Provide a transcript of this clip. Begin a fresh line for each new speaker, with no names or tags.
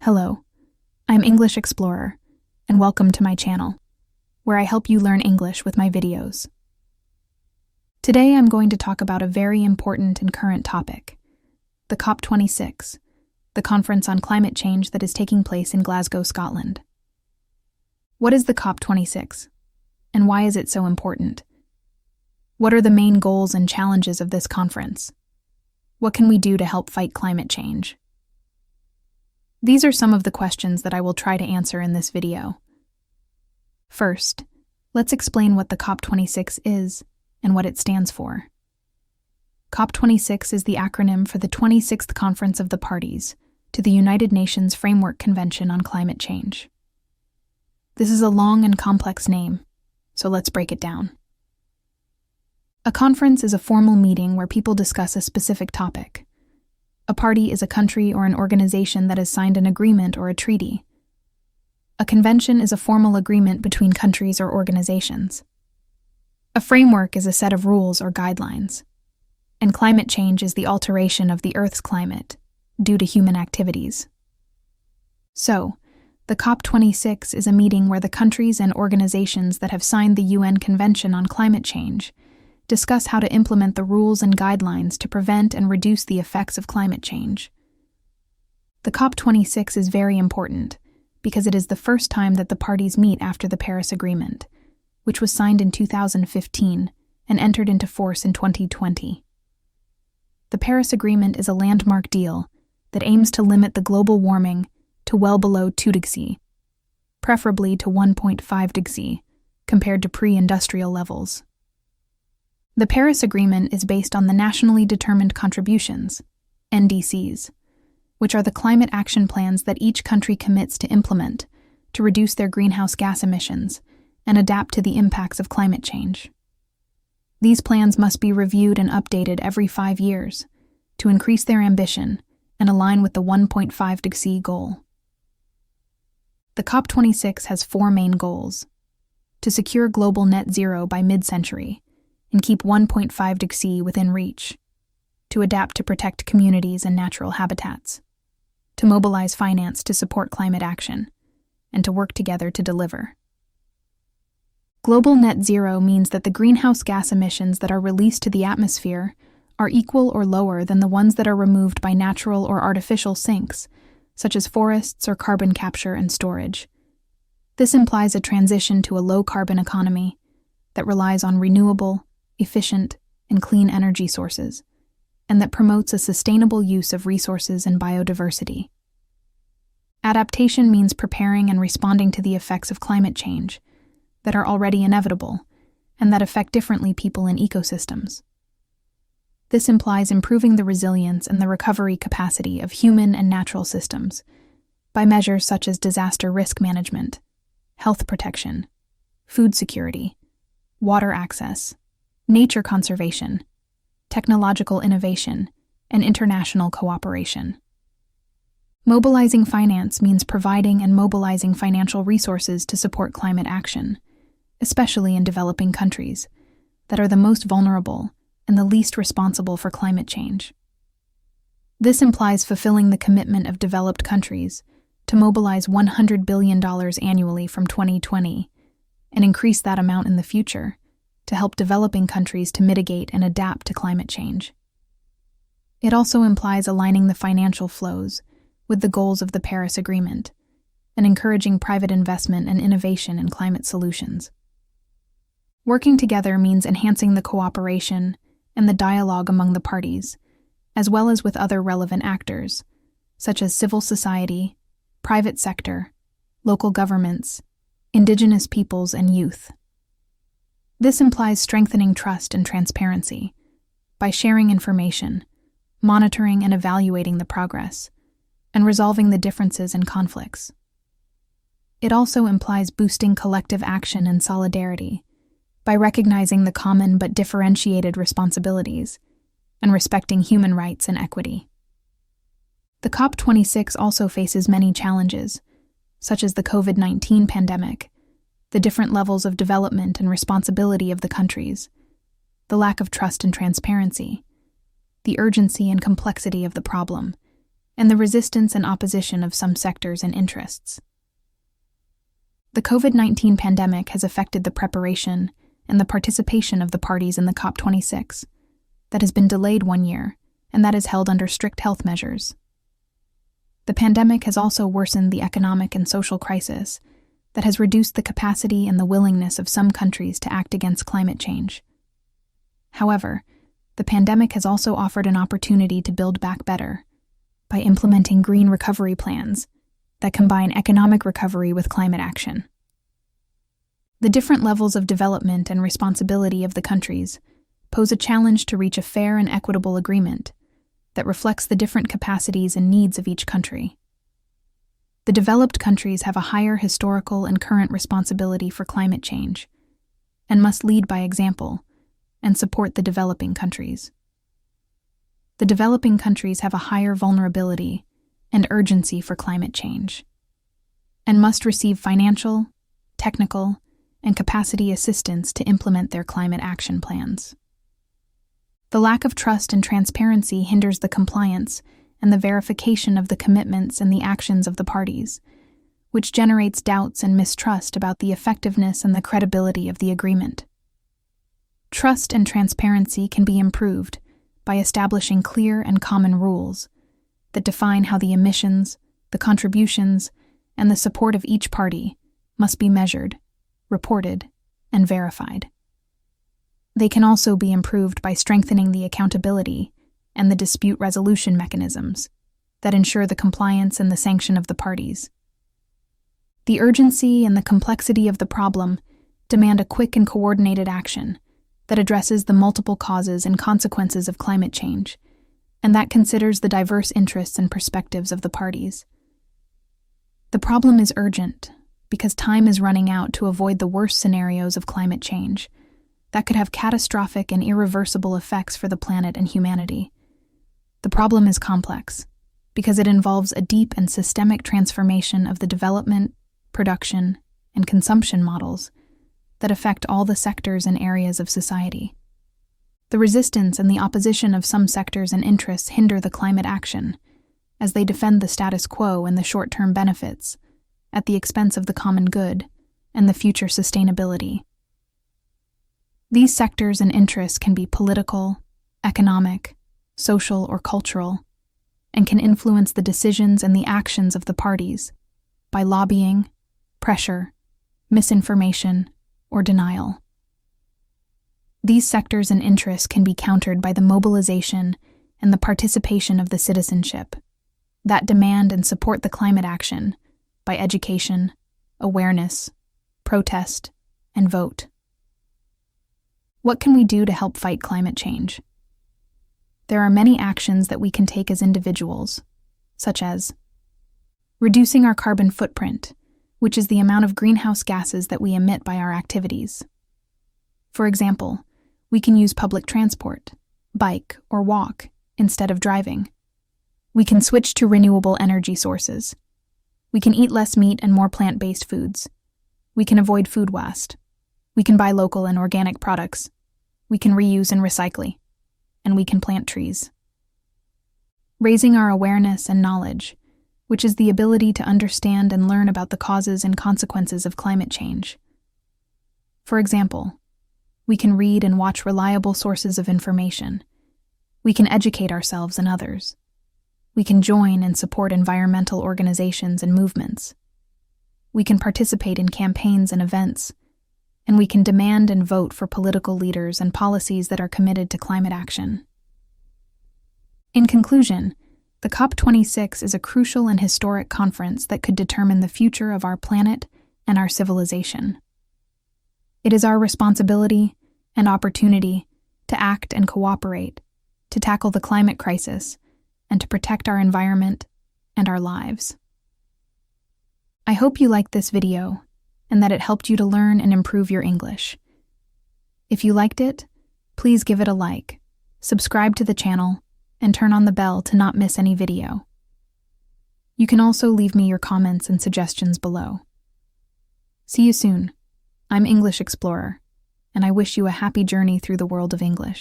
Hello, I'm English Explorer, and welcome to my channel, where I help you learn English with my videos. Today I'm going to talk about a very important and current topic, the COP26, the conference on climate change that is taking place in Glasgow, Scotland. What is the COP26, and why is it so important? What are the main goals and challenges of this conference? What can we do to help fight climate change? These are some of the questions that I will try to answer in this video. First, let's explain what the COP26 is and what it stands for. COP26 is the acronym for the 26th Conference of the Parties to the United Nations Framework Convention on Climate Change. This is a long and complex name, so let's break it down. A conference is a formal meeting where people discuss a specific topic. A party is a country or an organization that has signed an agreement or a treaty. A convention is a formal agreement between countries or organizations. A framework is a set of rules or guidelines. And climate change is the alteration of the Earth's climate due to human activities. So, the COP26 is a meeting where the countries and organizations that have signed the UN Convention on Climate Change discuss how to implement the rules and guidelines to prevent and reduce the effects of climate change. The COP26 is very important because it is the first time that the parties meet after the Paris Agreement, which was signed in 2015 and entered into force in 2020. The Paris Agreement is a landmark deal that aims to limit the global warming to well below 2 degrees, preferably to 1.5 degrees, compared to pre-industrial levels. The Paris Agreement is based on the Nationally Determined Contributions, NDCs, which are the climate action plans that each country commits to implement to reduce their greenhouse gas emissions and adapt to the impacts of climate change. These plans must be reviewed and updated every 5 years to increase their ambition and align with the 1.5 degree goal. The COP26 has 4 main goals: to secure global net zero by mid-century and keep 1.5 degree within reach, to adapt to protect communities and natural habitats, to mobilize finance to support climate action, and to work together to deliver. Global net zero means that the greenhouse gas emissions that are released to the atmosphere are equal or lower than the ones that are removed by natural or artificial sinks, such as forests or carbon capture and storage. This implies a transition to a low-carbon economy that relies on renewable, efficient, and clean energy sources, and that promotes a sustainable use of resources and biodiversity. Adaptation means preparing and responding to the effects of climate change that are already inevitable and that affect differently people and ecosystems. This implies improving the resilience and the recovery capacity of human and natural systems by measures such as disaster risk management, health protection, food security, water access, nature conservation, technological innovation, and international cooperation. Mobilizing finance means providing and mobilizing financial resources to support climate action, especially in developing countries that are the most vulnerable and the least responsible for climate change. This implies fulfilling the commitment of developed countries to mobilize $100 billion annually from 2020 and increase that amount in the future to help developing countries to mitigate and adapt to climate change. It also implies aligning the financial flows with the goals of the Paris Agreement and encouraging private investment and innovation in climate solutions. Working together means enhancing the cooperation and the dialogue among the parties, as well as with other relevant actors, such as civil society, private sector, local governments, indigenous peoples, and youth. This implies strengthening trust and transparency by sharing information, monitoring and evaluating the progress, and resolving the differences and conflicts. It also implies boosting collective action and solidarity by recognizing the common but differentiated responsibilities and respecting human rights and equity. The COP26 also faces many challenges, such as the COVID-19 pandemic, the different levels of development and responsibility of the countries, the lack of trust and transparency, the urgency and complexity of the problem, and the resistance and opposition of some sectors and interests. The COVID-19 pandemic has affected the preparation and the participation of the parties in the COP26, that has been delayed 1 year, and that is held under strict health measures. The pandemic has also worsened the economic and social crisis that has reduced the capacity and the willingness of some countries to act against climate change. However, the pandemic has also offered an opportunity to build back better by implementing green recovery plans that combine economic recovery with climate action. The different levels of development and responsibility of the countries pose a challenge to reach a fair and equitable agreement that reflects the different capacities and needs of each country. The developed countries have a higher historical and current responsibility for climate change and must lead by example and support the developing countries. The developing countries have a higher vulnerability and urgency for climate change and must receive financial, technical, and capacity assistance to implement their climate action plans. The lack of trust and transparency hinders the compliance and the verification of the commitments and the actions of the parties, which generates doubts and mistrust about the effectiveness and the credibility of the agreement. Trust and transparency can be improved by establishing clear and common rules that define how the emissions, the contributions, and the support of each party must be measured, reported, and verified. They can also be improved by strengthening the accountability and the dispute resolution mechanisms that ensure the compliance and the sanction of the parties. The urgency and the complexity of the problem demand a quick and coordinated action that addresses the multiple causes and consequences of climate change, and that considers the diverse interests and perspectives of the parties. The problem is urgent because time is running out to avoid the worst scenarios of climate change that could have catastrophic and irreversible effects for the planet and humanity. The problem is complex because it involves a deep and systemic transformation of the development, production, and consumption models that affect all the sectors and areas of society. The resistance and the opposition of some sectors and interests hinder the climate action as they defend the status quo and the short-term benefits at the expense of the common good and the future sustainability. These sectors and interests can be political, economic, social, or cultural, and can influence the decisions and the actions of the parties by lobbying, pressure, misinformation, or denial. These sectors and interests can be countered by the mobilization and the participation of the citizenship that demand and support the climate action by education, awareness, protest, and vote. What can we do to help fight climate change? There are many actions that we can take as individuals, such as reducing our carbon footprint, which is the amount of greenhouse gases that we emit by our activities. For example, we can use public transport, bike, or walk instead of driving. We can switch to renewable energy sources. We can eat less meat and more plant-based foods. We can avoid food waste. We can buy local and organic products. We can reuse and recycle. And we can plant trees. Raising our awareness and knowledge, which is the ability to understand and learn about the causes and consequences of climate change. For example, we can read and watch reliable sources of information. We can educate ourselves and others. We can join and support environmental organizations and movements. We can participate in campaigns and events, and we can demand and vote for political leaders and policies that are committed to climate action. In conclusion, the COP26 is a crucial and historic conference that could determine the future of our planet and our civilization. It is our responsibility and opportunity to act and cooperate, to tackle the climate crisis, and to protect our environment and our lives. I hope you liked this video and that it helped you to learn and improve your English. If you liked it, please give it a like, subscribe to the channel, and turn on the bell to not miss any video. You can also leave me your comments and suggestions below. See you soon. I'm English Explorer, and I wish you a happy journey through the world of English.